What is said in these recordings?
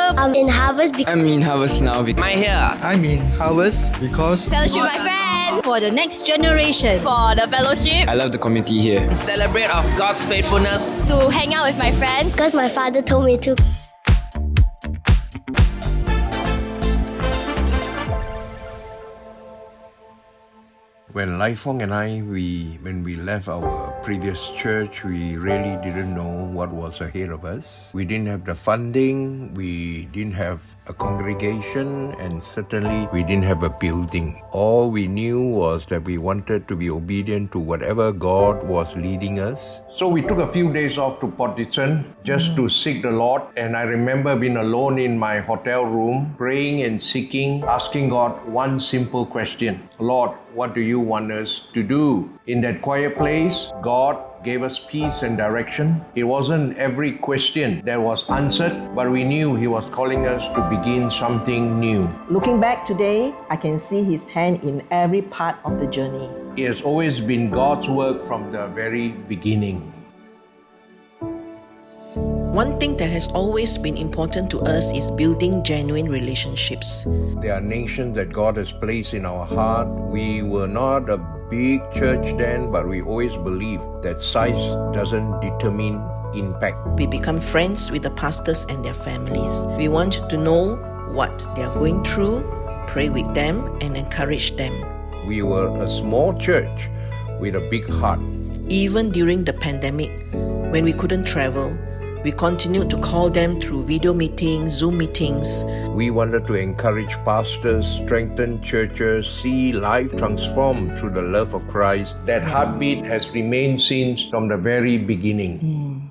Resolve. I'm in Harvest. I'm in Harvest now. My here. I'm in Harvest because Fellowship my friend. For the next generation. For the fellowship. I love the community here. Celebrate of God's faithfulness. To hang out with my friends. Because my father told me to. When Lai Fong and I, when we left our previous church, we really didn't know what was ahead of us. We didn't have the funding, we didn't have a congregation, and certainly we didn't have a building. All we knew was that we wanted to be obedient to whatever God was leading us. So we took a few days off to Port Dickson just to seek the Lord. And I remember being alone in my hotel room, praying and seeking, asking God one simple question. Lord, what do you want us to do? In that quiet place, God gave us peace and direction. It wasn't every question that was answered, but we knew He was calling us to begin something new. Looking back today, I can see His hand in every part of the journey. It has always been God's work from the very beginning. One thing that has always been important to us is building genuine relationships. There are nations that God has placed in our heart. We were not a big church then, but we always believed that size doesn't determine impact. We become friends with the pastors and their families. We want to know what they are going through, pray with them, and encourage them. We were a small church with a big heart. Even during the pandemic, when we couldn't travel, we continued to call them through video meetings, Zoom meetings. We wanted to encourage pastors, strengthen churches, see life transformed through the love of Christ. That heartbeat has remained since from the very beginning.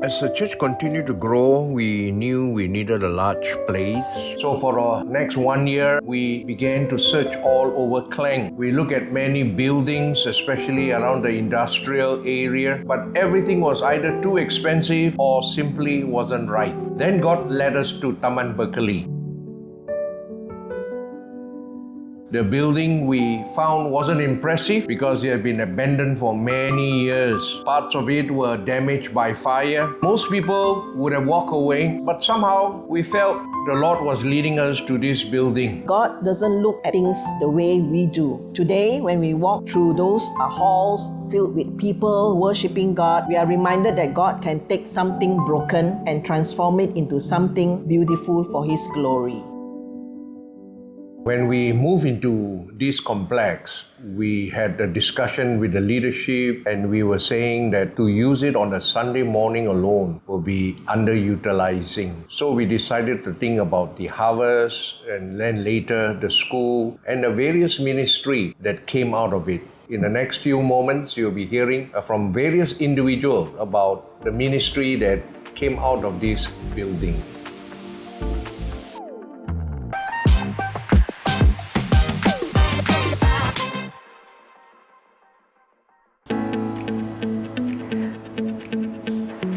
As the church continued to grow, we knew we needed a large place. So for our next 1 year, we began to search all over Klang. We looked at many buildings, especially around the industrial area, but everything was either too expensive or simply wasn't right. Then God led us to Taman Berkeley. The building we found wasn't impressive because it had been abandoned for many years. Parts of it were damaged by fire. Most people would have walked away, but somehow we felt the Lord was leading us to this building. God doesn't look at things the way we do. Today, when we walk through those halls filled with people worshiping God, we are reminded that God can take something broken and transform it into something beautiful for His glory. When we moved into this complex, we had a discussion with the leadership and we were saying that to use it on a Sunday morning alone will be underutilizing. So we decided to think about the harvest and then later the school and the various ministry that came out of it. In the next few moments, you'll be hearing from various individuals about the ministry that came out of this building.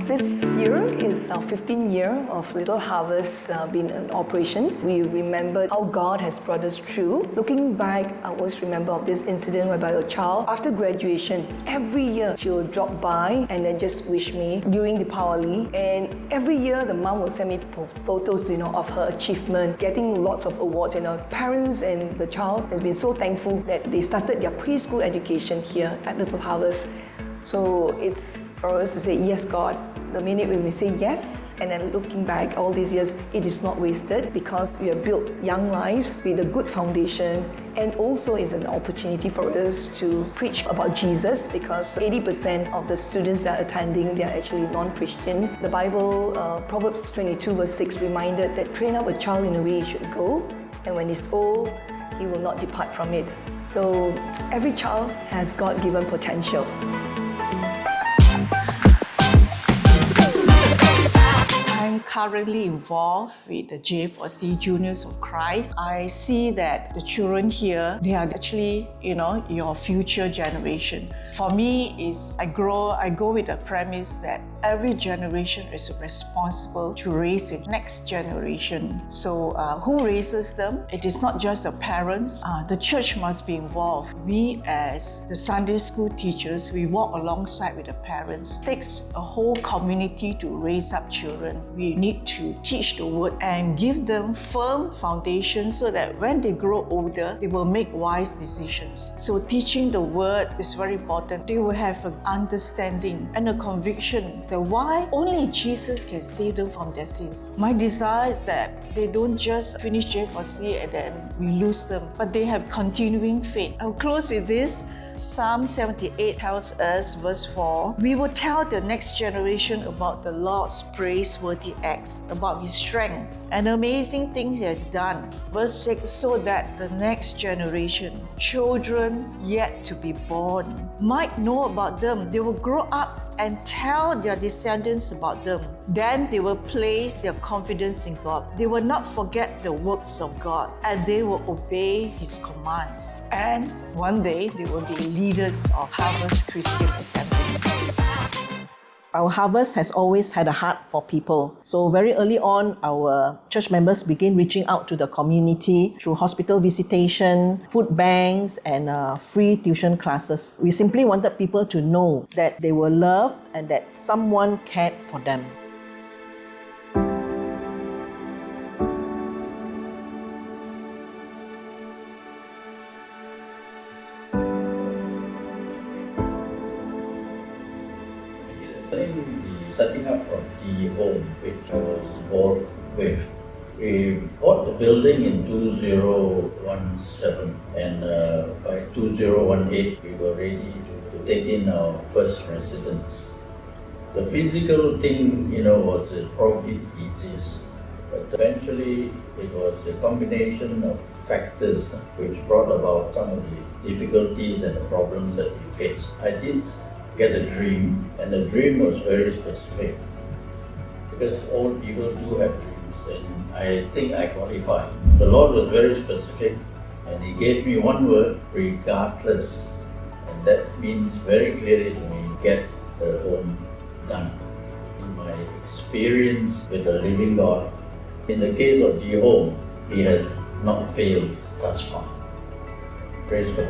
This year is our 15th year of Little Harvest being in operation. We remember how God has brought us through. Looking back, I always remember of this incident whereby a child, after graduation, every year she will drop by and then just wish me during the Diwali. And every year the mom will send me photos, of her achievement, getting lots of awards. Parents and the child has been so thankful that they started their preschool education here at Little Harvest. So it's for us to say, yes, God. The minute when we say yes, and then looking back all these years, it is not wasted because we have built young lives with a good foundation, and also it's an opportunity for us to preach about Jesus because 80% of the students that are attending, they are actually non-Christian. The Bible, Proverbs 22 verse 6 reminded that train up a child in the way he should go, and when he's old, he will not depart from it. So every child has God-given potential. I'm currently involved with the J4C Juniors of Christ. I see that the children here, they are actually, your future generation. For me, I go with the premise that every generation is responsible to raise the next generation. So who raises them? It is not just the parents. The church must be involved. We as the Sunday school teachers, we walk alongside with the parents. It takes a whole community to raise up children. We need to teach the word and give them firm foundation so that when they grow older, they will make wise decisions. So teaching the word is very important. They will have an understanding and a conviction that why only Jesus can save them from their sins. My desire is that they don't just finish J4C and then we lose them, but they have continuing faith. I'll close with this. Psalm 78 tells us, verse 4, we will tell the next generation about the Lord's praiseworthy acts, about His strength and amazing things He has done. Verse 6, so that the next generation, children yet to be born, might know about them. They will grow up and tell their descendants about them. Then they will place their confidence in God. They will not forget the works of God, and they will obey His commands. And one day they will be leaders of Harvest Christian Assembly. Our Harvest has always had a heart for people. So very early on, our church members began reaching out to the community through hospital visitation, food banks, and free tuition classes. We simply wanted people to know that they were loved and that someone cared for them. The setting up of the home, which I was involved with, we bought the building in 2017, and by 2018 we were ready to take in our first residents. The physical thing, was probably the easiest, but eventually it was a combination of factors which brought about some of the difficulties and the problems that we faced. I did get a dream, and the dream was very specific because all people do have dreams, and I think I qualify. The Lord was very specific, and He gave me one word, regardless, and that means very clearly to me, get the home done. In my experience with the living God, in the case of the home, He has not failed thus far. Praise God.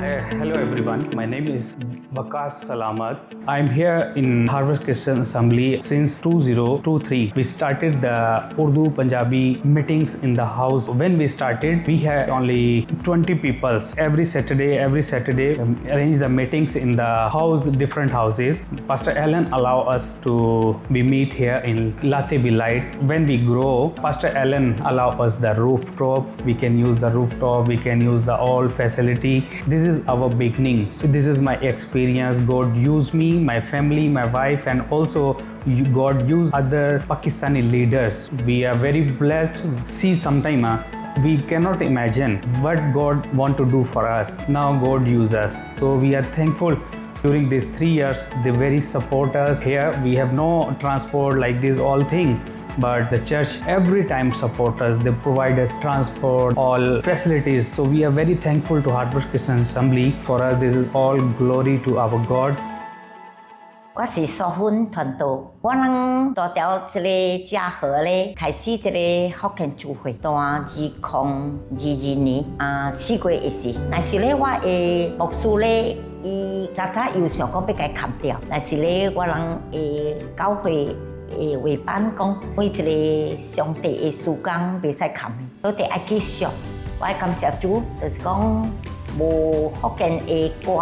Hello everyone, my name is Waqas Salamat. I'm here in Harvest Christian Assembly since 2023. We started the Urdu Punjabi meetings in the house. When we started, we had only 20 people. Every Saturday, arrange the meetings in the house, different houses. Pastor Alan allow us to meet here in Latte Light. When we grow, Pastor Alan allow us the rooftop. We can use the rooftop, we can use the all facility. This is our beginning. So this is my experience. God used me, my family, my wife, and also God used other Pakistani leaders. We are very blessed. See, sometime we cannot imagine what God want to do for us. Now God use us. So we are thankful. During these 3 years, they very support us. Here we have no transport like this all thing, but the church every time support us. They provide us transport, all facilities. So we are very thankful to Harvest Christian Assembly. For us, this is all glory to our God. 我是素芬团队，我人大条这个嘉禾咧，开始这个福建聚会，到2022年4月1日，但是咧我的牧师咧，伊早又想讲要甲伊砍掉，但是咧我人教会话板讲，每一个上帝的事工袂使砍的，所以爱继续。我爱感谢主，就是讲。 无福建的歌、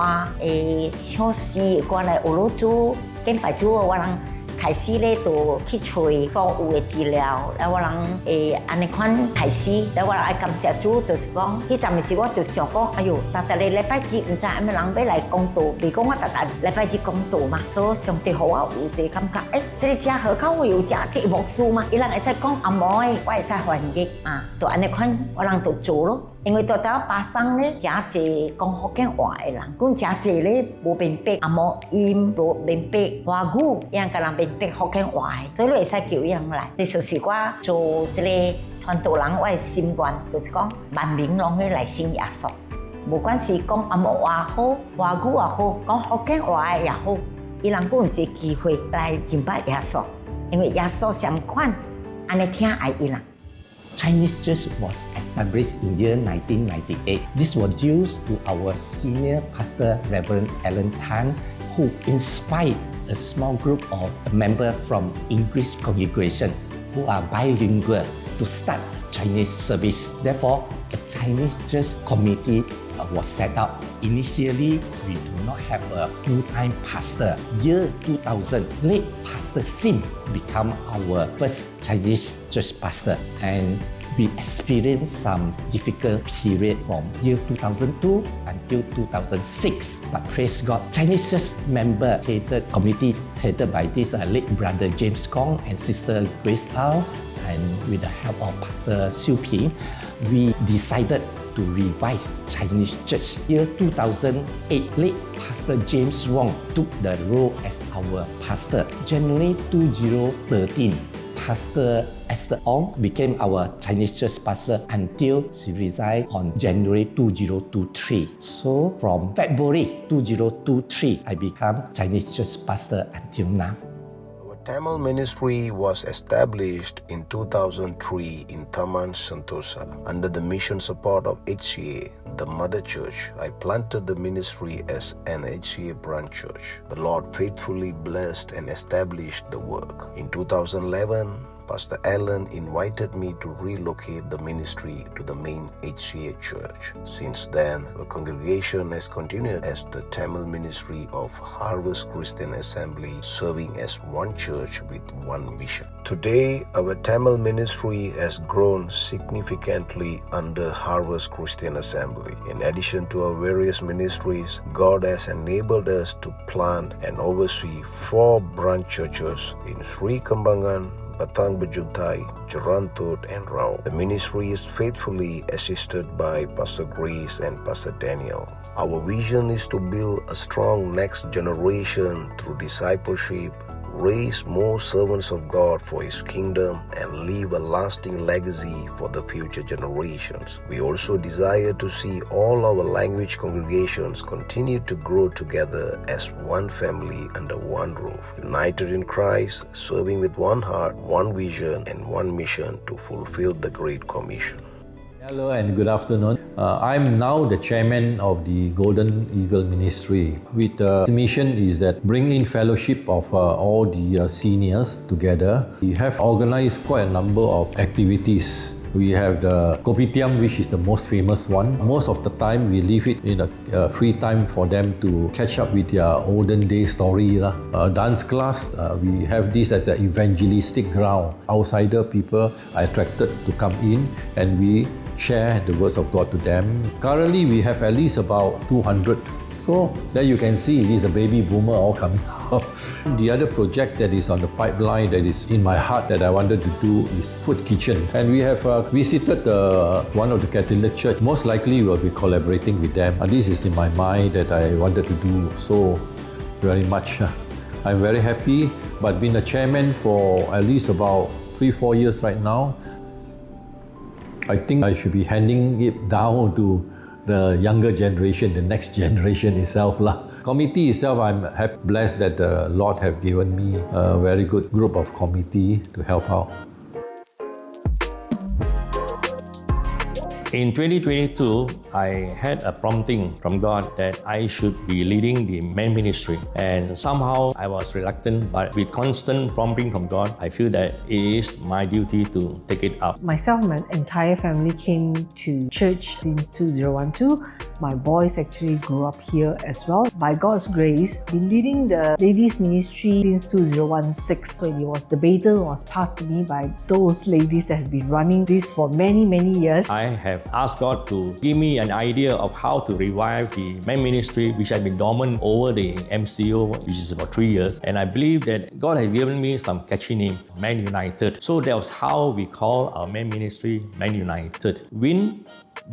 唱诗的歌来学了主，敬拜主，我人开始咧就去找所有的资料，来我人安尼款开始，来我人爱感谢主，就是讲，迄阵时我就想讲，哎哟，逐个礼拜日唔知安怎人要来讲道，袂讲我逐礼拜日讲道嘛，所以上帝互我有一个感觉，这个真好，较有这牧师嘛，伊人会使讲阿毛的，我会使翻译就安尼款，我人就做咯。 因为到巴生咧，真侪讲福建话的人，讲真侪咧无明白，也无音无明白华语，伊人甲人明白福建话的，所以你会使叫伊人来。这就是我做这个传道人，我的心愿就是讲万民拢去来信耶稣，无管是讲阿毛话好，华语也好，讲福建话的也好，伊人有一个机会来敬拜耶稣，因为耶稣相款，安尼听爱伊人。Chinese church was established in year 1998. This was due to our senior pastor, Reverend Alan Tan, who inspired a small group of members from English congregation who are bilingual to start Chinese service. Therefore, a Chinese church committee was set up. Initially, we do not have a full-time pastor. Year 2000, late Pastor Sim became our first Chinese church pastor, and we experienced some difficult period from year 2002 until 2006. But praise God, Chinese church member headed committee headed by this late brother James Kong and sister Grace Tao, and with the help of Pastor Siu Ping, we decided to revive Chinese church. Year 2008, late Pastor James Wong took the role as our pastor. January 2013, Pastor Esther Ong became our Chinese church pastor until she resigned on January 2023. So from February 2023, I became Chinese church pastor until now. Tamil ministry was established in 2003 in Taman Sentosa. Under the mission support of HCA, the mother church, I planted the ministry as an HCA branch church. The Lord faithfully blessed and established the work. In 2011, Pastor Alan invited me to relocate the ministry to the main HCA church. Since then, the congregation has continued as the Tamil ministry of Harvest Klang Assembly, serving as one church with one mission. Today, our Tamil ministry has grown significantly under Harvest Klang Assembly. In addition to our various ministries, God has enabled us to plant and oversee 4 branch churches in Sri Kembangan, Batang Bejuntai, Jerantut, and Rao. The ministry is faithfully assisted by Pastor Grace and Pastor Daniel. Our vision is to build a strong next generation through discipleship, raise more servants of God for His kingdom, and leave a lasting legacy for the future generations. We also desire to see all our language congregations continue to grow together as one family under one roof, united in Christ, serving with one heart, one vision, and one mission to fulfill the Great Commission. Hello and good afternoon. I'm now the chairman of the Golden Eagle Ministry. With the mission is that bring in fellowship of all the seniors together. We have organized quite a number of activities. We have the Kopitiam, which is the most famous one. Most of the time, we leave it in a free time for them to catch up with their olden day story. Dance class, we have this as an evangelistic ground. Outsider people are attracted to come in, and we share the words of God to them. Currently, we have at least about 200. So there you can see it is a baby boomer all coming out. The other project that is on the pipeline that is in my heart that I wanted to do is food kitchen. And we have visited one of the Catholic church. Most likely we'll be collaborating with them. And this is in my mind that I wanted to do so very much. I'm very happy, but been a chairman for at least about 3-4 years right now. I think I should be handing it down to the younger generation, the next generation itself. Committee itself, I'm blessed that the Lord have given me a very good group of committee to help out. In 2022, I had a prompting from God that I should be leading the main ministry, and somehow I was reluctant, but with constant prompting from God, I feel that it is my duty to take it up. Myself and my entire family came to church since 2012. My boys actually grew up here as well. By God's grace, been leading the ladies ministry since 2016. When the baton was passed to me by those ladies that have been running this for many years. I have asked God to give me an idea of how to revive the main ministry, which has been dormant over the MCO, which is about 3 years. And I believe that God has given me some catchy name, Man United. So that was how we call our main ministry Man United. Win,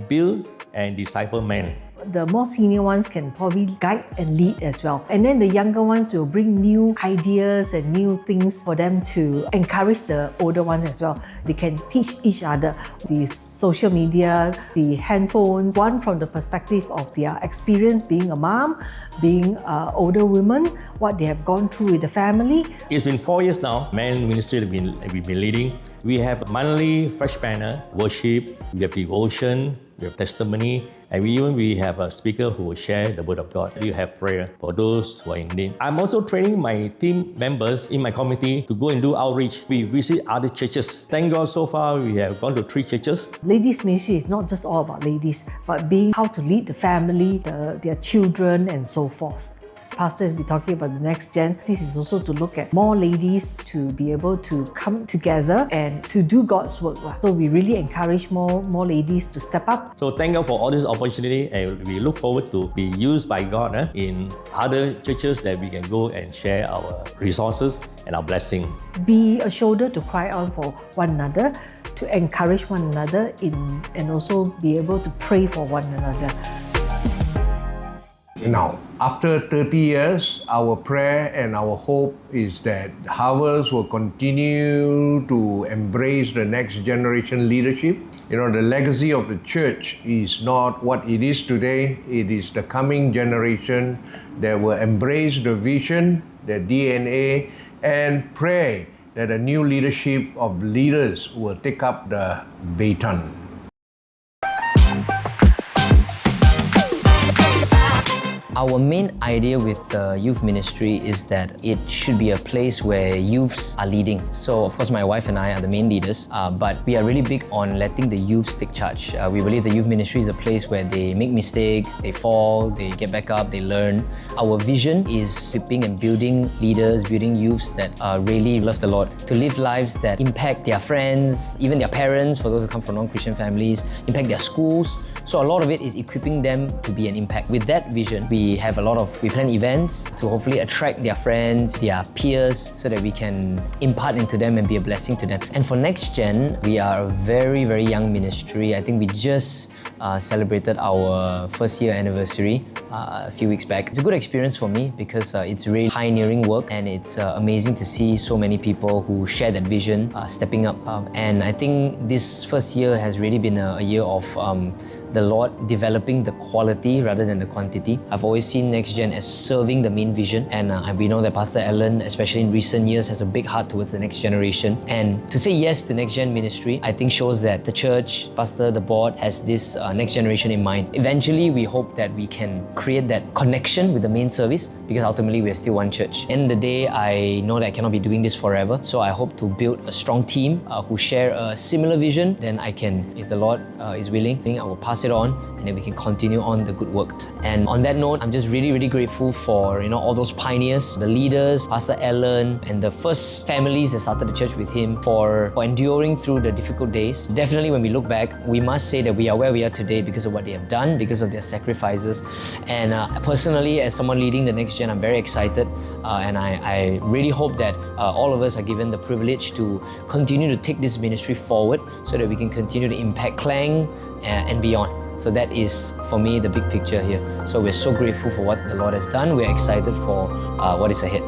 build, and disciple men. The more senior ones can probably guide and lead as well. And then the younger ones will bring new ideas and new things for them to encourage the older ones as well. They can teach each other the social media, the handphones, one from the perspective of their experience being a mom, being older women, what they have gone through with the family. It's been 4 years now, men ministry we've been leading. We have monthly fresh banner, worship, we have devotion, we have testimony, and we have a speaker who will share the word of God. We have prayer for those who are in need. I'm also training my team members in my committee to go and do outreach. We visit other churches. Thank God so far we have gone to 3 churches. Ladies ministry is not just all about ladies, but being how to lead the family, their children and so forth. Pastor has been talking about the next gen. This is also to look at more ladies to be able to come together and to do God's work. So we really encourage more ladies to step up. So thank God for all this opportunity, and we look forward to be used by God in other churches that we can go and share our resources and our blessing. Be a shoulder to cry on for one another, to encourage one another and also be able to pray for one another. Now, after 30 years, our prayer and our hope is that Harvest will continue to embrace the next generation leadership. You know, the legacy of the church is not what it is today. It is the coming generation that will embrace the vision, the DNA, and pray that a new leadership of leaders will take up the baton. Our main idea with the youth ministry is that it should be a place where youths are leading. So of course my wife and I are the main leaders, but we are really big on letting the youths take charge. We believe the youth ministry is a place where they make mistakes, they fall, they get back up, they learn. Our vision is equipping and building leaders, building youths that really love the Lord, to live lives that impact their friends, even their parents, for those who come from non-Christian families, impact their schools. So a lot of it is equipping them to be an impact. With that vision, we plan events to hopefully attract their friends, their peers, so that we can impart into them and be a blessing to them. And for Next Gen, we are a very, very young ministry. I think we just celebrated our first year anniversary a few weeks back. It's a good experience for me because it's really pioneering work, and it's amazing to see so many people who share that vision stepping up. And I think this first year has really been a year of the Lord developing the quality rather than the quantity. I've always seen Next Gen as serving the main vision, and we know that Pastor Alan, especially in recent years, has a big heart towards the next generation. And to say yes to Next Gen ministry, I think shows that the church, Pastor, the board has this next generation in mind. Eventually, we hope that we can create that connection with the main service, because ultimately we are still one church. End of the day, I know that I cannot be doing this forever, so I hope to build a strong team who share a similar vision. Then I can, if the Lord is willing, I will pass it on, and then we can continue on the good work. And on that note, I'm just really, really grateful for all those pioneers, the leaders, Pastor Alan, and the first families that started the church with him for enduring through the difficult days. Definitely, when we look back, we must say that we are where we are today because of what they have done, because of their sacrifices. And personally, as someone leading the Next Gen, I'm very excited, and I really hope that all of us are given the privilege to continue to take this ministry forward so that we can continue to impact Klang and beyond. So that is, for me, the big picture here. So we're so grateful for what the Lord has done. We're excited for what is ahead.